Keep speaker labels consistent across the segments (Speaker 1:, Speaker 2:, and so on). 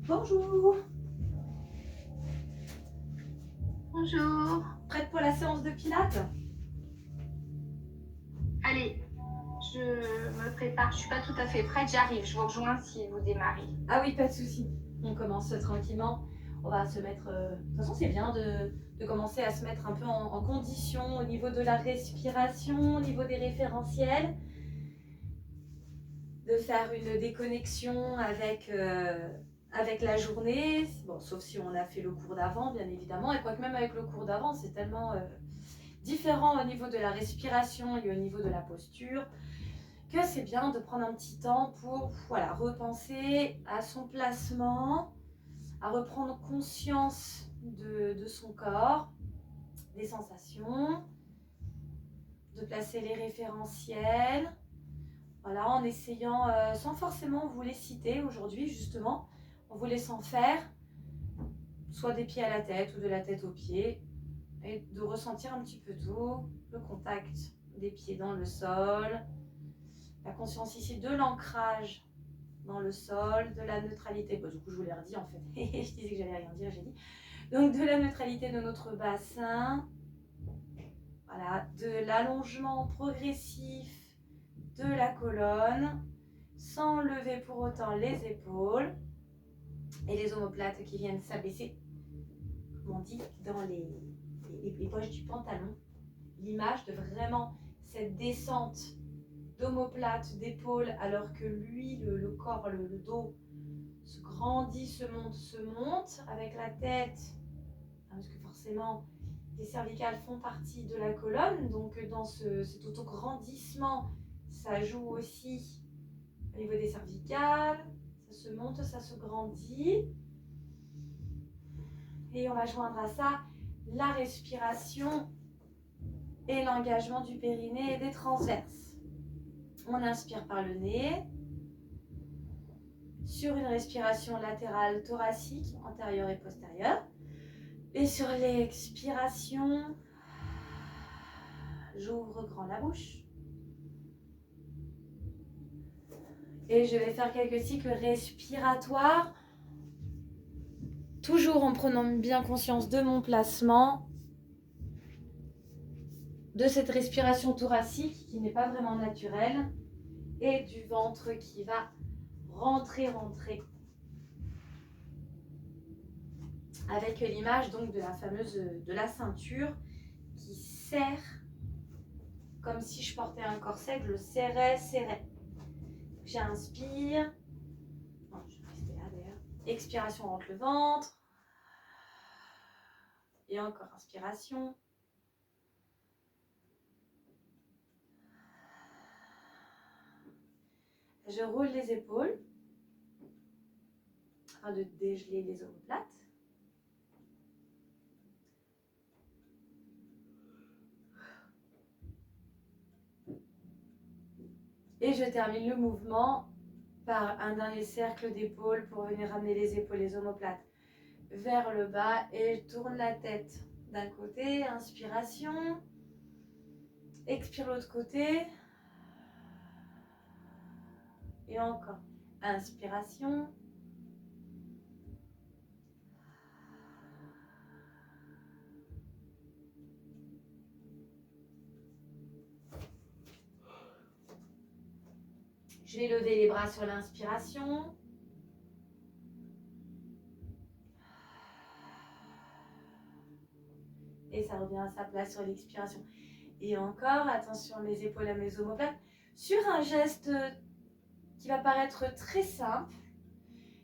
Speaker 1: Bonjour,
Speaker 2: Bonjour.
Speaker 1: prête pour la séance de pilates?
Speaker 2: Allez, je me prépare. Je suis pas tout à fait prête. J'arrive. Je vous rejoins si vous démarrez.
Speaker 1: Ah oui, pas de souci. On commence tranquillement. On va se mettre. De toute façon, c'est bien de commencer à se mettre un peu en condition au niveau de la respiration, au niveau des référentiels, de faire une déconnexion avec la journée. Bon, sauf si on a fait le cours d'avant, bien évidemment. Et quoique même avec le cours d'avant, c'est tellement différent au niveau de la respiration et au niveau de la posture, que c'est bien de prendre un petit temps pour repenser à son placement, à reprendre conscience de son corps, des sensations, de placer les référentiels, en essayant, sans forcément vous les citer aujourd'hui justement, en vous laissant faire, soit des pieds à la tête ou de la tête aux pieds, et de ressentir un petit peu tout, le contact des pieds dans le sol, la conscience ici de l'ancrage dans le sol, de la neutralité. Bon, du coup, je vous l'ai redit en fait. Je disais que j'allais rien dire, j'ai dit. Donc, de la neutralité de notre bassin. Voilà, de l'allongement progressif de la colonne, sans lever pour autant les épaules et les omoplates qui viennent s'abaisser, comme on dit, dans les poches du pantalon. L'image de vraiment cette descente d'omoplate, d'épaule, alors que lui, le corps, le dos, se grandit, se monte, avec la tête, parce que forcément, les cervicales font partie de la colonne, donc dans cet autograndissement, ça joue aussi au niveau des cervicales, ça se monte, ça se grandit, et on va joindre à ça la respiration et l'engagement du périnée et des transverses. On inspire par le nez, sur une respiration latérale thoracique, antérieure et postérieure. Et sur l'expiration, j'ouvre grand la bouche. Et je vais faire quelques cycles respiratoires, toujours en prenant bien conscience de mon placement, de cette respiration thoracique qui n'est pas vraiment naturelle, et du ventre qui va rentrer, avec l'image donc de la fameuse, de la ceinture qui serre, comme si je portais un corset, que je serrais. J'inspire. Non, je vais rester là d'ailleurs. Expiration, on rentre le ventre. Et encore inspiration. Je roule les épaules afin de dégeler les omoplates. Et je termine le mouvement par un dernier cercle d'épaules pour venir ramener les épaules, les omoplates vers le bas, et je tourne la tête d'un côté, inspiration, expire l'autre côté, et encore, inspiration, je vais lever les bras sur l'inspiration, et ça revient à sa place sur l'expiration. Et encore, attention, mes épaules à mes omoplates, sur un geste qui va paraître très simple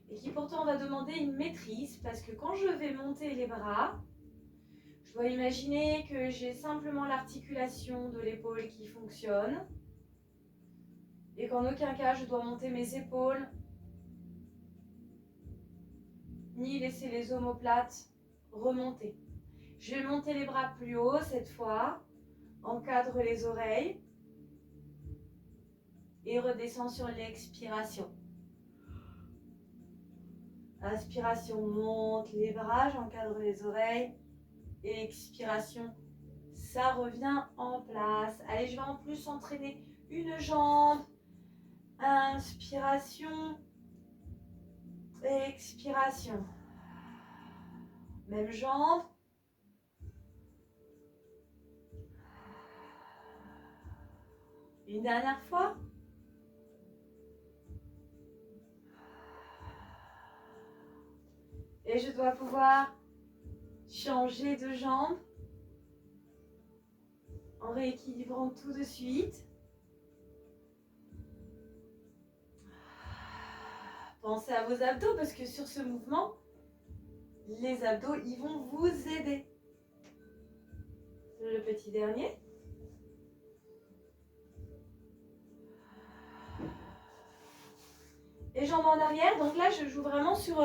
Speaker 1: et qui pourtant va demander une maîtrise, parce que quand je vais monter les bras, je dois imaginer que j'ai simplement l'articulation de l'épaule qui fonctionne et qu'en aucun cas je dois monter mes épaules ni laisser les omoplates remonter. Je vais monter les bras plus haut cette fois, encadre les oreilles et redescends sur l'expiration. Inspiration, monte les bras, j'encadre les oreilles. Et expiration, ça revient en place. Allez, je vais en plus entraîner une jambe. Inspiration. Expiration. Même jambe. Une dernière fois. Et je dois pouvoir changer de jambe en rééquilibrant tout de suite. Pensez à vos abdos parce que sur ce mouvement, les abdos, ils vont vous aider. Le petit dernier. Et jambes en arrière. Donc là, je joue vraiment sur...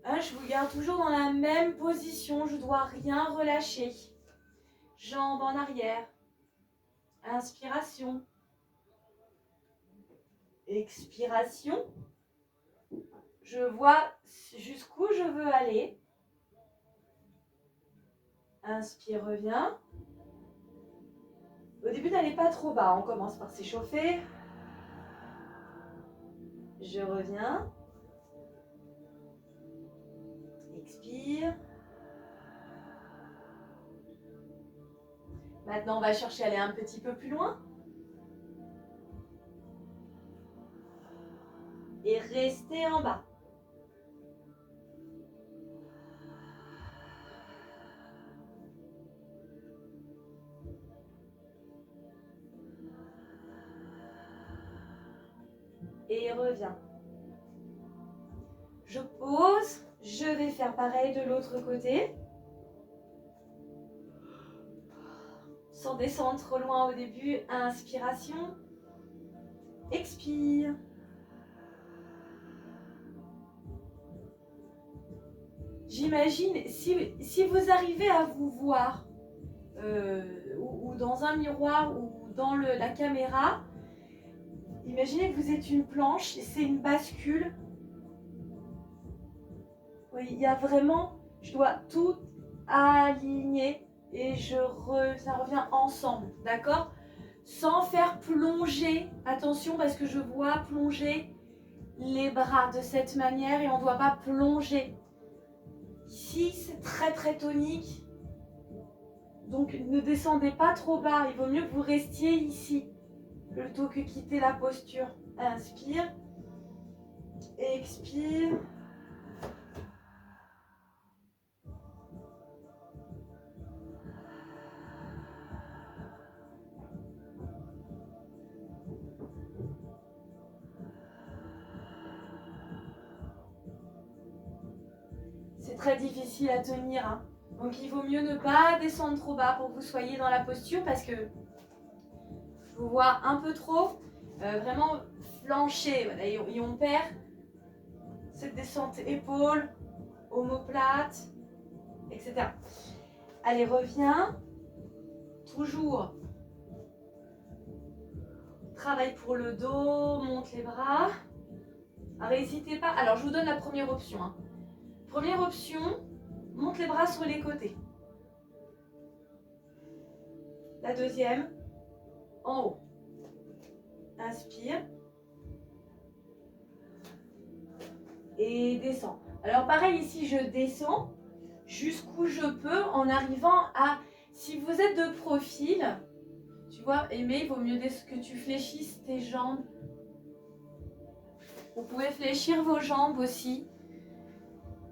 Speaker 1: je vous garde toujours dans la même position. Je ne dois rien relâcher. Jambes en arrière. Inspiration. Expiration. Je vois jusqu'où je veux aller. Inspire, reviens. Au début, n'allez pas trop bas. On commence par s'échauffer. Je reviens. Expire. Maintenant, on va chercher à aller un petit peu plus loin. Et rester en bas. Et reviens. Je pose. Je vais faire pareil de l'autre côté. Sans descendre trop loin au début. Inspiration. Expire. J'imagine, si vous arrivez à vous voir, ou dans un miroir, ou dans la caméra, imaginez que vous êtes une planche, c'est une bascule. Oui, il y a vraiment, je dois tout aligner et ça revient ensemble, d'accord? Sans faire plonger, attention parce que je vois plonger les bras de cette manière et on ne doit pas plonger. Ici, c'est très très tonique, donc ne descendez pas trop bas, il vaut mieux que vous restiez ici, plutôt que quitter la posture. Inspire, expire. C'est très difficile à tenir, hein. Donc il vaut mieux ne pas descendre trop bas pour que vous soyez dans la posture parce que je vous vois un peu trop vraiment flancher. Voilà, et on perd cette descente épaules, omoplate, etc. Allez, reviens. Toujours. Travaille pour le dos, monte les bras. Alors n'hésitez pas. Alors je vous donne la première option, hein. Première option, monte les bras sur les côtés. La deuxième, en haut. Inspire. Et descends. Alors pareil ici, je descends jusqu'où je peux en arrivant à... Si vous êtes de profil, tu vois, Aimé, il vaut mieux que tu fléchisses tes jambes. Vous pouvez fléchir vos jambes aussi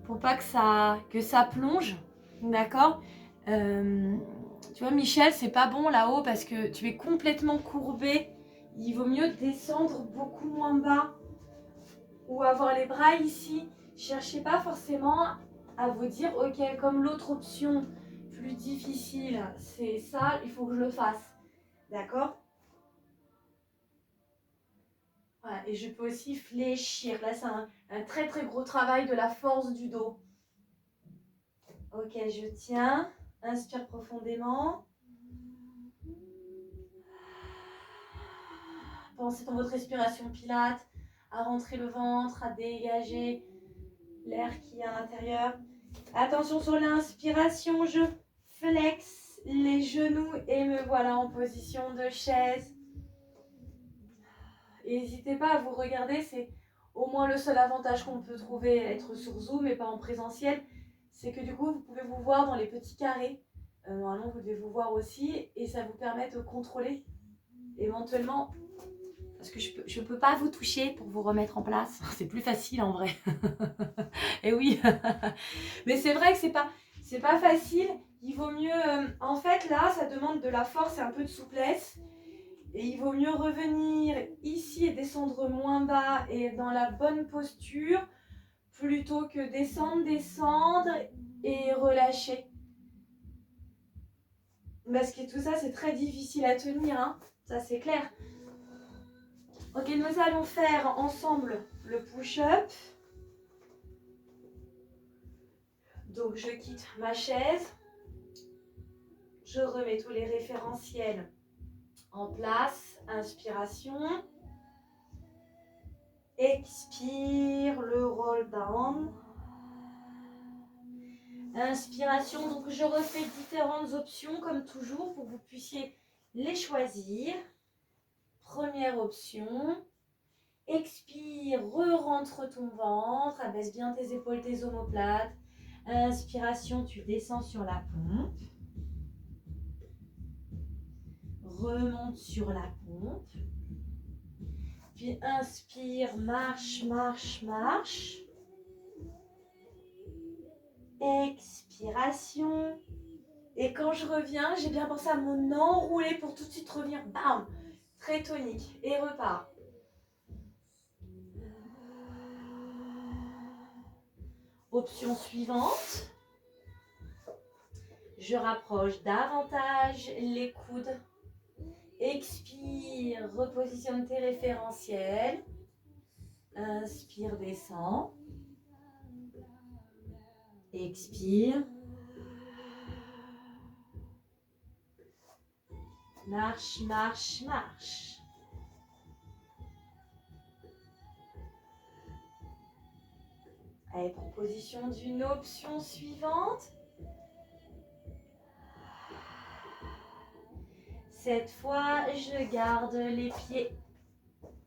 Speaker 1: pour pas que ça plonge, d'accord? Tu vois, Michel, c'est pas bon là-haut parce que tu es complètement courbé. Il vaut mieux descendre beaucoup moins bas ou avoir les bras ici. Cherchez pas forcément à vous dire, ok, comme l'autre option plus difficile, c'est ça, il faut que je le fasse, d'accord? Voilà, et je peux aussi fléchir. Là, c'est un très très gros travail de la force du dos. Ok, je tiens. Inspire profondément. Pensez dans votre respiration pilate à rentrer le ventre, à dégager l'air qui est à l'intérieur. Attention sur l'inspiration, je flex les genoux et me voilà en position de chaise. N'hésitez pas à vous regarder, c'est Au moins, le seul avantage qu'on peut trouver à être sur Zoom et pas en présentiel, c'est que du coup, vous pouvez vous voir dans les petits carrés. Normalement, vous devez vous voir aussi et ça vous permet de contrôler éventuellement. Parce que je peux pas vous toucher pour vous remettre en place. C'est plus facile en vrai. Et oui. Mais c'est vrai que c'est pas facile. Il vaut mieux... en fait, là, ça demande de la force et un peu de souplesse. Et il vaut mieux revenir ici et descendre moins bas et dans la bonne posture plutôt que descendre et relâcher. Parce que tout ça, c'est très difficile à tenir, hein. Ça, c'est clair. Ok, nous allons faire ensemble le push-up. Donc, je quitte ma chaise. Je remets tous les référentiels en place. Inspiration. Expire, le roll down. Inspiration, donc je refais différentes options comme toujours pour que vous puissiez les choisir. Première option. Expire, re-rentre ton ventre, abaisse bien tes épaules, tes omoplates. Inspiration, tu descends sur la pompe. Remonte sur la pompe. Puis inspire, marche, marche, marche. Expiration. Et quand je reviens, j'ai bien pensé à m'enrouler pour tout de suite revenir. Bam! Très tonique. Et repart. Option suivante. Je rapproche davantage les coudes. Expire, repositionne tes référentiels. Inspire, descends. Expire. Marche, marche, marche. Allez, proposition d'une option suivante. Cette fois, je garde les pieds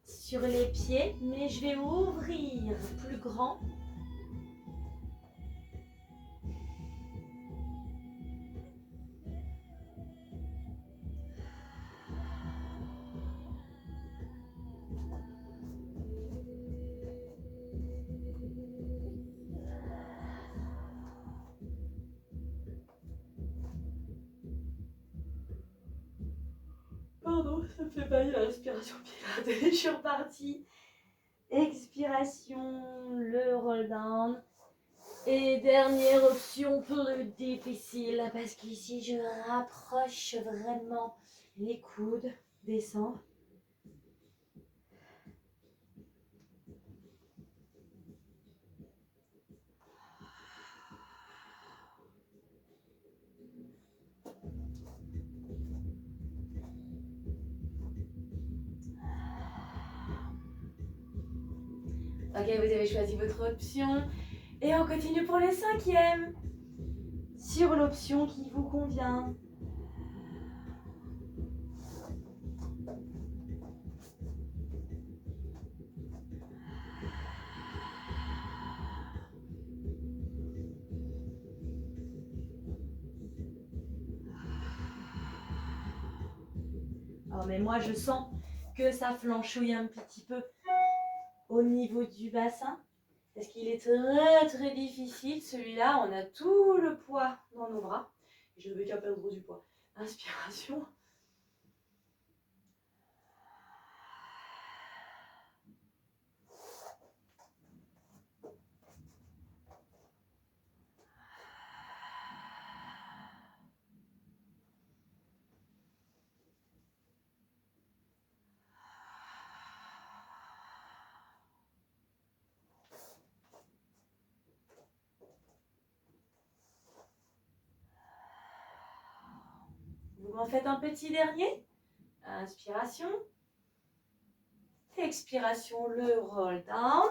Speaker 1: sur les pieds, mais je vais ouvrir plus grand. Pardon, ça me fait bailler la respiration pilote. Je suis repartie. Expiration, le roll down. Et dernière option plus difficile, parce qu'ici je rapproche vraiment les coudes. Descends. Ok, vous avez choisi votre option. Et on continue pour le 5e. Sur l'option qui vous convient. Oh, mais moi je sens que ça flanchouille un petit peu au niveau du bassin. Parce qu'il est très très difficile. Celui-là, on a tout le poids dans nos bras. Je ne vais qu'à perdre du poids. Inspiration. Vous m'en faites un petit dernier. Inspiration. Expiration, le roll down.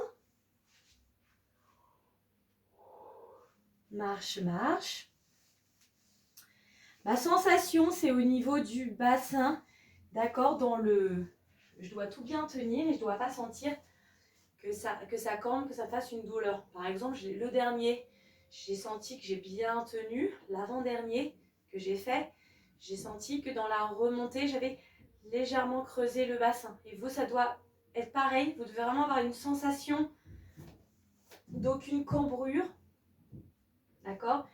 Speaker 1: Marche, marche. Ma sensation, c'est au niveau du bassin. D'accord, dans le... Je dois tout bien tenir et je ne dois pas sentir que ça calme, que ça fasse une douleur. Par exemple, le dernier, j'ai senti que j'ai bien tenu. L'avant-dernier que j'ai fait, j'ai senti que dans la remontée, j'avais légèrement creusé le bassin. Et vous, ça doit être pareil. Vous devez vraiment avoir une sensation d'aucune cambrure. D'accord?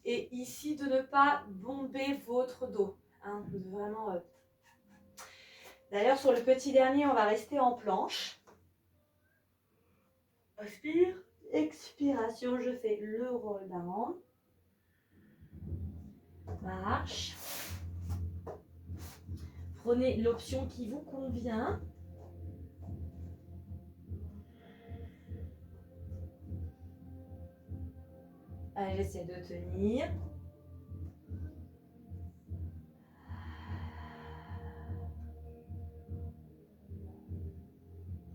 Speaker 1: Et ici, de ne pas bomber votre dos. Hein, vraiment. D'ailleurs, sur le petit dernier, on va rester en planche. Inspire, expiration, je fais le roll down. Marche. Prenez l'option qui vous convient. Allez, j'essaie de tenir.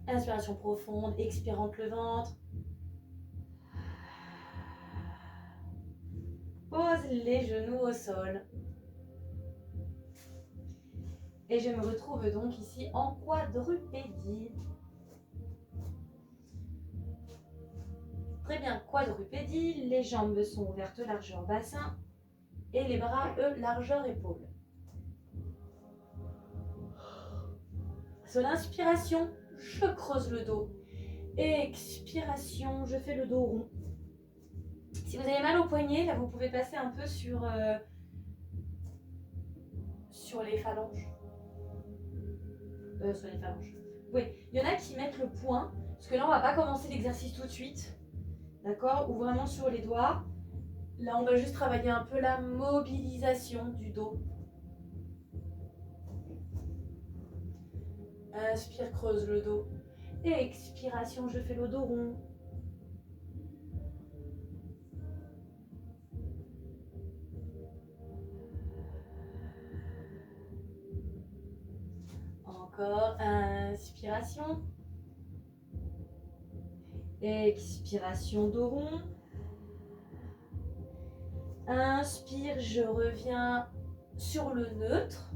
Speaker 1: Inspiration profonde, expirant le ventre. Pose les genoux au sol. Et je me retrouve donc ici en quadrupédie. Très bien, quadrupédie, les jambes sont ouvertes largeur bassin et les bras, eux, largeur épaule. Sur l'inspiration, je creuse le dos. Expiration, je fais le dos rond. Si vous avez mal au poignet, là vous pouvez passer un peu sur les phalanges. Sur les phalanges. Oui, il y en a qui mettent le poing, parce que là on va pas commencer l'exercice tout de suite. D'accord? Ou vraiment sur les doigts. Là on va juste travailler un peu la mobilisation du dos. Inspire, creuse le dos. Et expiration, je fais le dos rond. Encore, inspiration. Expiration, dos rond. Inspire, je reviens sur le neutre.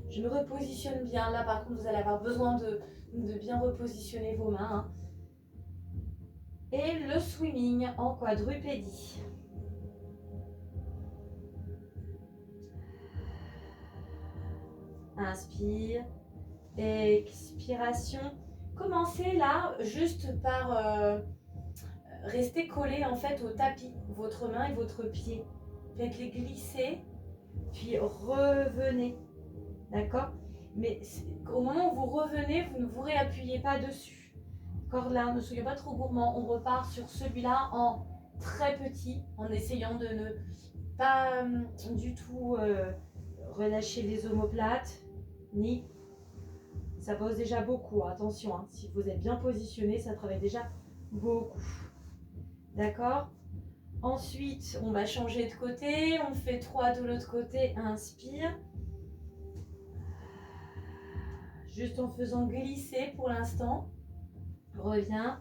Speaker 1: Je me repositionne bien. Là, par contre, vous allez avoir besoin de bien repositionner vos mains. Et le swimming en quadrupédie. Inspire. Expiration. Commencez là juste par rester collé en fait au tapis, votre main et votre pied. Faites-les glisser, puis revenez. D'accord? Mais au moment où vous revenez, vous ne vous réappuyez pas dessus. D'accord? Là, ne soyez pas trop gourmand. On repart sur celui-là en très petit, en essayant de ne pas du tout relâcher les omoplates, ni. Ça pose déjà beaucoup, attention, hein. Si vous êtes bien positionné, ça travaille déjà beaucoup. D'accord? Ensuite, on va changer de côté, on fait 3 de l'autre côté, inspire. Juste en faisant glisser pour l'instant. Reviens.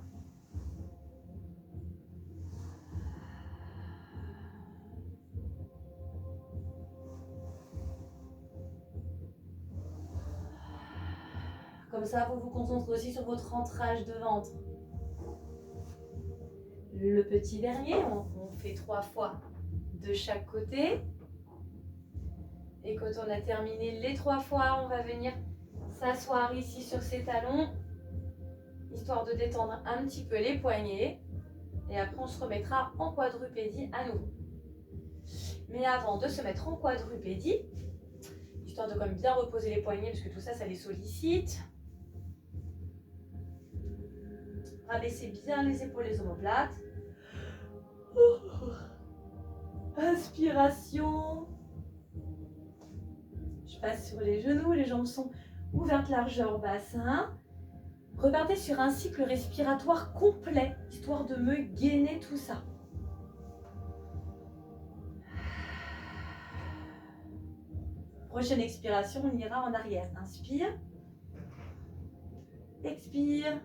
Speaker 1: Comme ça, vous vous concentrez aussi sur votre rentrage de ventre. Le petit dernier, on fait 3 fois de chaque côté. Et quand on a terminé les 3 fois, on va venir s'asseoir ici sur ses talons, histoire de détendre un petit peu les poignets. Et après, on se remettra en quadrupédie à nouveau. Mais avant de se mettre en quadrupédie, histoire de quand même bien reposer les poignets, parce que tout ça, ça les sollicite. Rabaissez bien les épaules, les omoplates. Inspiration. Je passe sur les genoux, les jambes sont ouvertes largeur bassin. Repartez sur un cycle respiratoire complet, histoire de me gainer tout ça. Prochaine expiration, on ira en arrière. Inspire. Expire.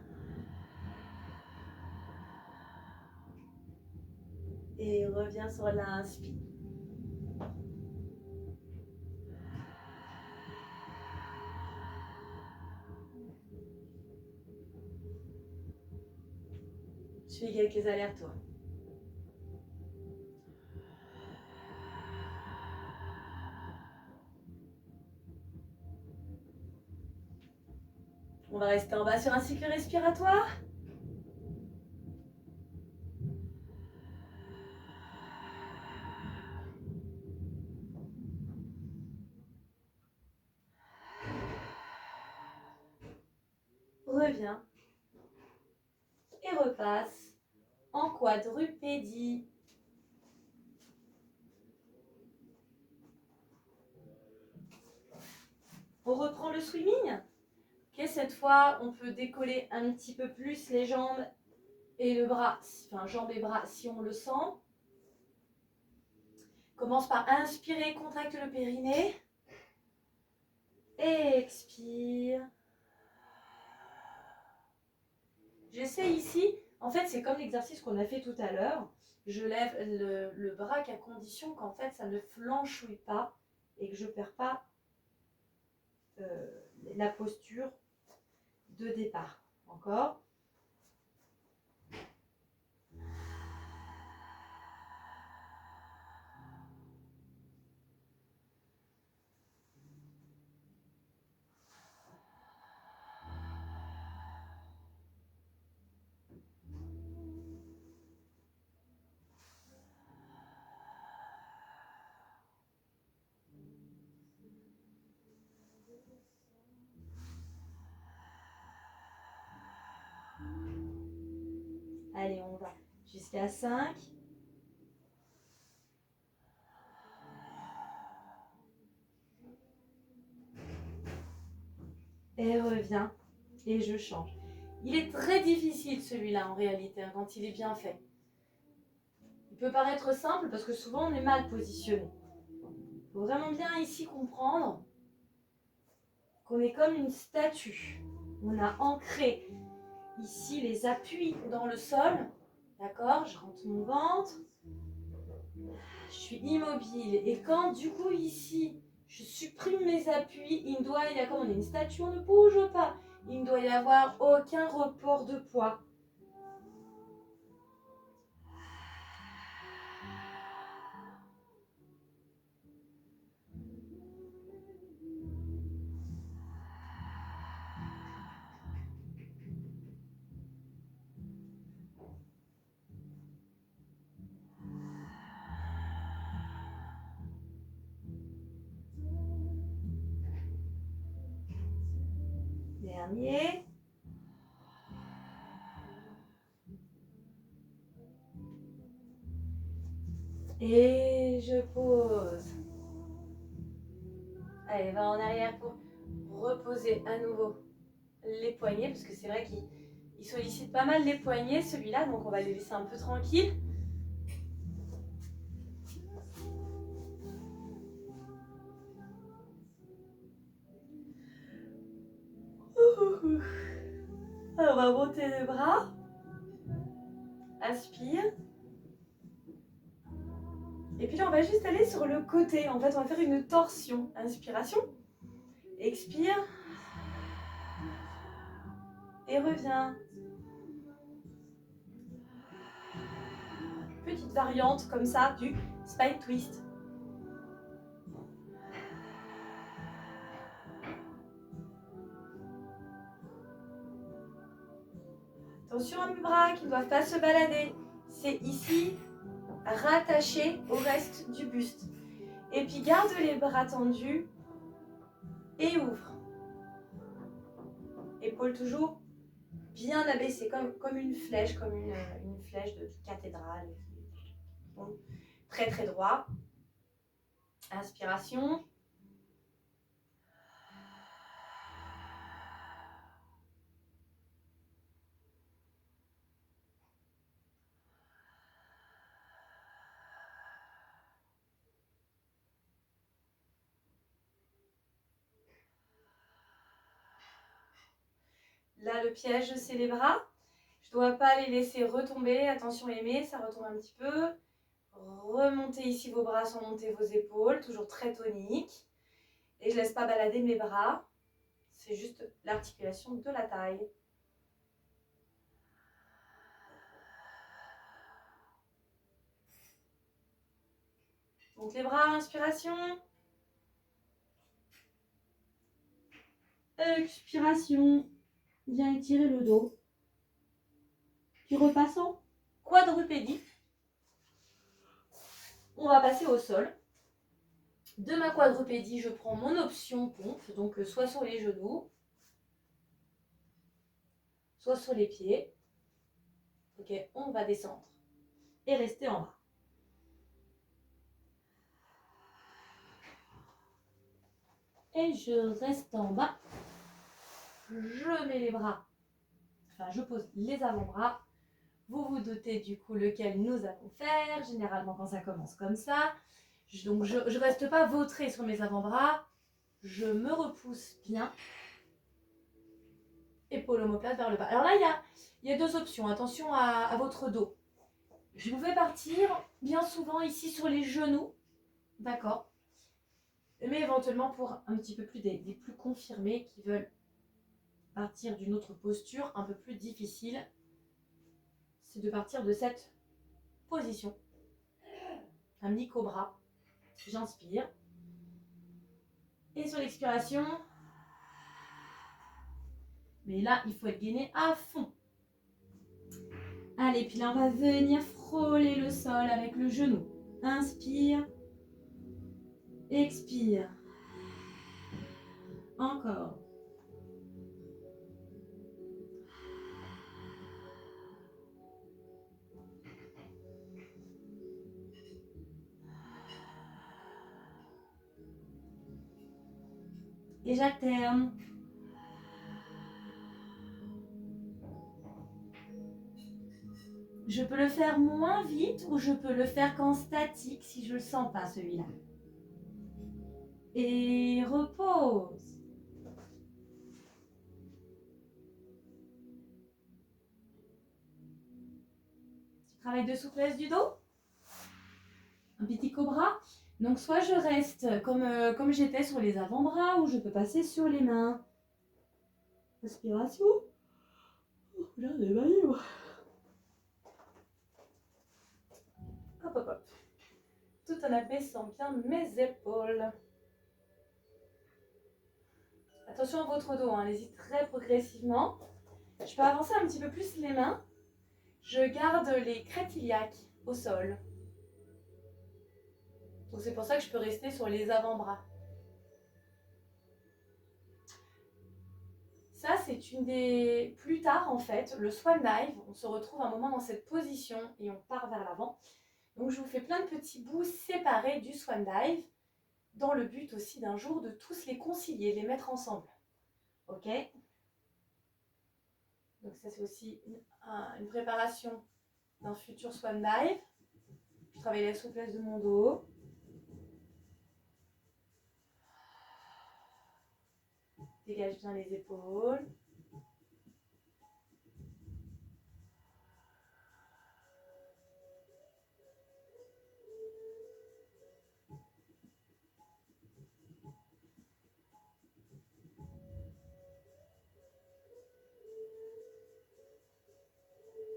Speaker 1: Et reviens sur l'inspire. suis quelques allers-retours. On va rester en bas sur un cycle respiratoire. Reviens et repasse en quadrupédie. On reprend le swimming. Okay, cette fois, on peut décoller un petit peu plus les jambes et le bras, enfin jambes et bras si on le sent. Commence par inspirer, contracte le périnée. Expire. J'essaie ici, en fait c'est comme l'exercice qu'on a fait tout à l'heure. Je lève le bras qu'à condition qu'en fait ça ne flanchouille pas et que je ne perds pas la posture de départ. Encore. Allez, on va jusqu'à 5. Et reviens. Et je change. Il est très difficile celui-là en réalité, quand il est bien fait. Il peut paraître simple parce que souvent on est mal positionné. Il faut vraiment bien ici comprendre qu'on est comme une statue. On a ancré ici les appuis dans le sol. D'accord? Je rentre mon ventre. Je suis immobile. Et quand du coup ici, je supprime mes appuis, il doit y avoir, comme on est une statue, on ne bouge pas. Il ne doit y avoir aucun report de poids. Dernier. Et je pose. Allez, va en arrière pour reposer à nouveau les poignets, parce que c'est vrai qu'il sollicite pas mal les poignets, celui-là, donc on va les laisser un peu tranquilles. Alors, on va monter les bras. Inspire. Et puis là, on va juste aller sur le côté. En fait, on va faire une torsion. Inspiration. Expire. Et reviens. Petite variante comme ça du spine twist. Attention à mes bras qui ne doivent pas se balader. C'est ici, rattaché au reste du buste. Et puis garde les bras tendus et ouvre. Épaules toujours bien abaissées, comme une flèche, comme une flèche de cathédrale. Bon, très très droit. Inspiration. Là, le piège, c'est les bras. Je ne dois pas les laisser retomber. Attention, aimer, ça retombe un petit peu. Remontez ici vos bras sans monter vos épaules. Toujours très tonique. Et je ne laisse pas balader mes bras. C'est juste l'articulation de la taille. Donc les bras, inspiration. Expiration. Bien étirer le dos. Puis repassant quadrupédie. On va passer au sol. De ma quadrupédie, je prends mon option pompe, donc soit sur les genoux, soit sur les pieds. Ok, on va descendre et rester en bas. Et je reste en bas. Je mets les bras, enfin je pose les avant-bras. Vous vous doutez du coup lequel nous allons faire. Généralement quand ça commence comme ça. Donc je ne reste pas vautrée sur mes avant-bras. Je me repousse bien. Épaule omoplate vers le bas. Alors là, il y a deux options. Attention à votre dos. Je vous fais partir bien souvent ici sur les genoux. D'accord. Mais éventuellement pour un petit peu plus des plus confirmés qui veulent partir d'une autre posture un peu plus difficile, c'est de partir de cette position. Un micro-bras. J'inspire. Et sur l'expiration, mais là, il faut être gainé à fond. Allez, puis là, on va venir frôler le sol avec le genou. Inspire. Expire. Encore. Et j'alterne. Je peux le faire moins vite ou je peux le faire qu'en statique si je ne le sens pas celui-là. Et repose. Petit travail de souplesse du dos. Un petit cobra. Donc soit je reste comme j'étais sur les avant-bras ou je peux passer sur les mains. Respiration. Là, on est maillot. Hop, hop, hop. Tout en abaissant bien mes épaules. Attention à votre dos, hein. Allez-y très progressivement. Je peux avancer un petit peu plus les mains. Je garde les crêtes iliaques au sol. Donc c'est pour ça que je peux rester sur les avant-bras. Ça, c'est une des... Plus tard, en fait, le swan dive, on se retrouve un moment dans cette position et on part vers l'avant. Donc, je vous fais plein de petits bouts séparés du swan dive, dans le but aussi d'un jour de tous les concilier, les mettre ensemble. Ok? Donc, ça, c'est aussi une préparation d'un futur swan dive. Je travaille la souplesse de mon dos. Dégage bien les épaules.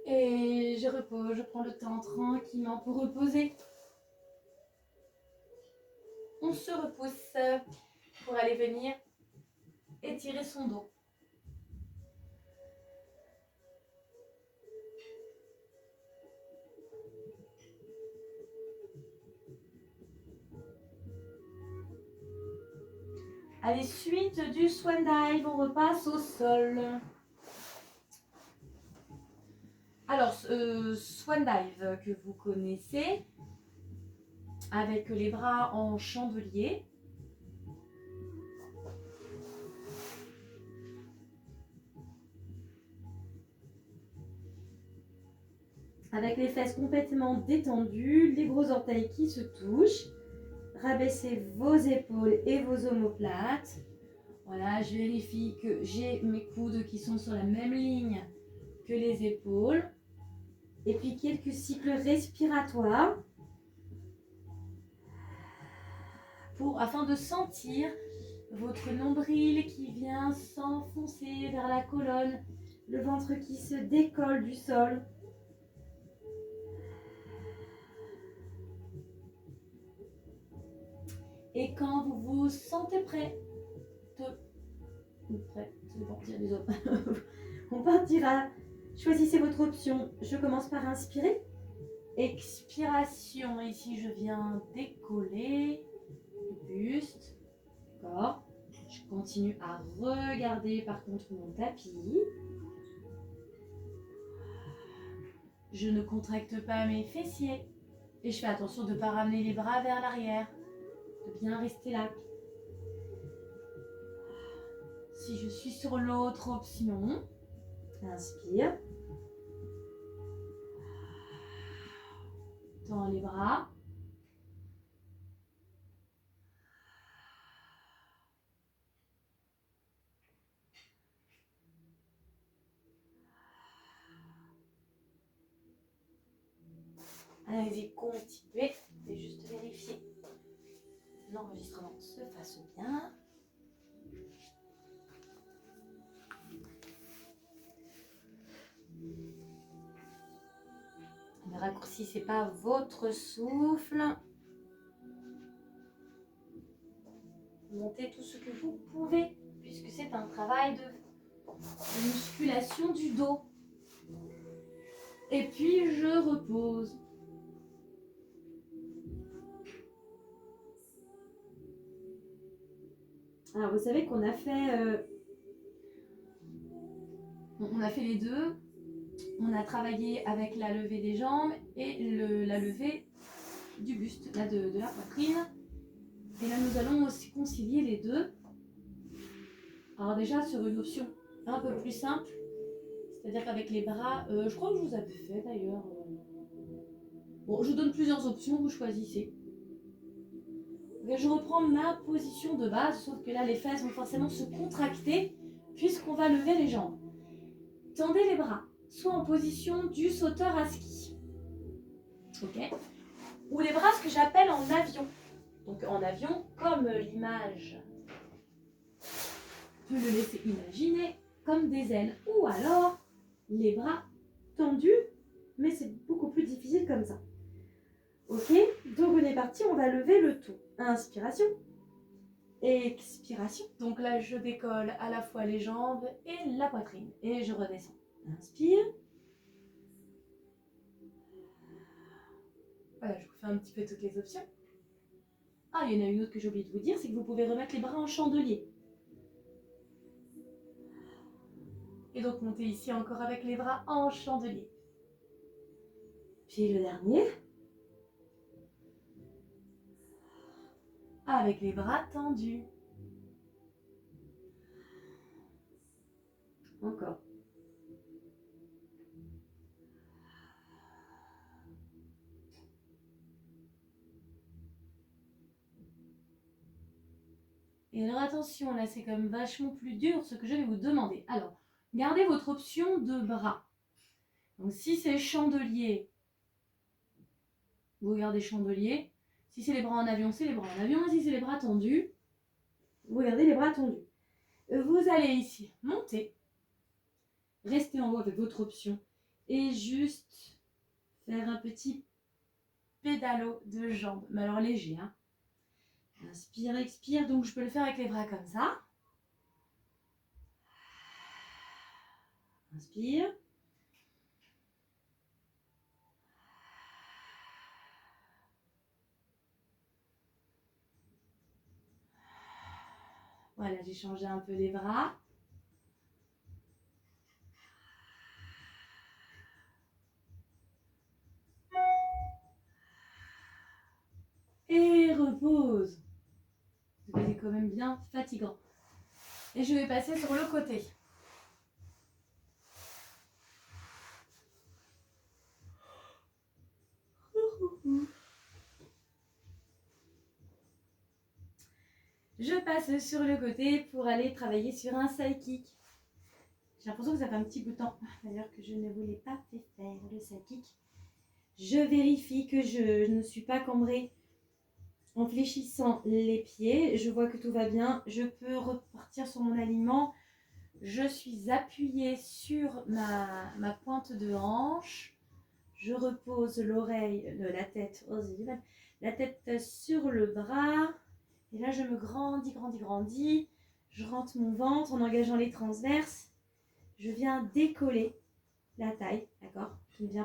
Speaker 1: Et je repose, je prends le temps tranquillement pour reposer. On se repousse pour aller venir étirer son dos. Allez, suite du swan dive, on repasse au sol. Alors, swan dive que vous connaissez, avec les bras en chandelier. Avec les fesses complètement détendues, les gros orteils qui se touchent. Rabaissez vos épaules et vos omoplates. Voilà, je vérifie que j'ai mes coudes qui sont sur la même ligne que les épaules. Et puis quelques cycles respiratoires afin de sentir votre nombril qui vient s'enfoncer vers la colonne, le ventre qui se décolle du sol. Et quand vous vous sentez prêt, prêt, c'est bon, dire les autres. On partira. Choisissez votre option. Je commence par inspirer. Expiration. Ici, je viens décoller le buste. D'accord. Je continue à regarder par contre mon tapis. Je ne contracte pas mes fessiers. Et je fais attention de ne pas ramener les bras vers l'arrière. De bien rester là. Si je suis sur l'autre option, inspire. Tends les bras. Allez-y, continuez. Et juste vérifier l'enregistrement se fasse bien. Ne raccourcissez pas votre souffle. Montez tout ce que vous pouvez, puisque c'est un travail de musculation du dos. Et puis je repose. Alors vous savez qu'on a fait, on a fait les deux. On a travaillé avec la levée des jambes et la levée du buste, là de la poitrine. Et là nous allons aussi concilier les deux. Alors déjà sur une option un peu plus simple, c'est-à-dire qu'avec les bras, je crois que je vous avais fait d'ailleurs. Bon, je vous donne plusieurs options, vous choisissez. Je reprends ma position de base, sauf que là les fesses vont forcément se contracter puisqu'on va lever les jambes. Tendez les bras, soit en position du sauteur à ski, ok, ou les bras, ce que j'appelle en avion. Donc en avion, comme l'image peut le laisser imaginer, comme des ailes. Ou alors les bras tendus, mais c'est beaucoup plus difficile comme ça. Ok, donc on est parti, on va lever le tout. Inspiration. Expiration. Donc là, je décolle à la fois les jambes et la poitrine. Et je redescends. Inspire. Voilà, je vous fais un petit peu toutes les options. Ah, il y en a une autre que j'ai oublié de vous dire, c'est que vous pouvez remettre les bras en chandelier. Et donc monter ici encore avec les bras en chandelier. Puis le dernier. Avec les bras tendus. Encore. Et alors attention, là c'est quand même vachement plus dur ce que je vais vous demander. Alors, gardez votre option de bras. Donc si c'est chandelier, vous gardez chandelier. Si c'est les bras en avion, c'est les bras en avion. Et si c'est les bras tendus, vous gardez les bras tendus. Vous allez ici monter, rester en haut avec votre option et juste faire un petit pédalo de jambes. Mais alors léger, hein. Inspire, expire. Donc je peux le faire avec les bras comme ça. Inspire. Voilà, j'ai changé un peu les bras. Et repose. C'est quand même bien fatigant. Et je vais passer sur le côté. Je passe sur le côté pour aller travailler sur un side kick. J'ai l'impression que ça fait un petit bout de temps d'ailleurs que je ne vous l'ai pas fait faire le side kick. Je vérifie que je ne suis pas cambrée en fléchissant les pieds. Je vois que tout va bien. Je peux repartir sur mon alignement. Je suis appuyée sur ma pointe de hanche. Je repose l'oreille, la tête sur le bras. Et là, je me grandis. Je rentre mon ventre en engageant les transverses. Je viens décoller la taille, d'accord? Je ne viens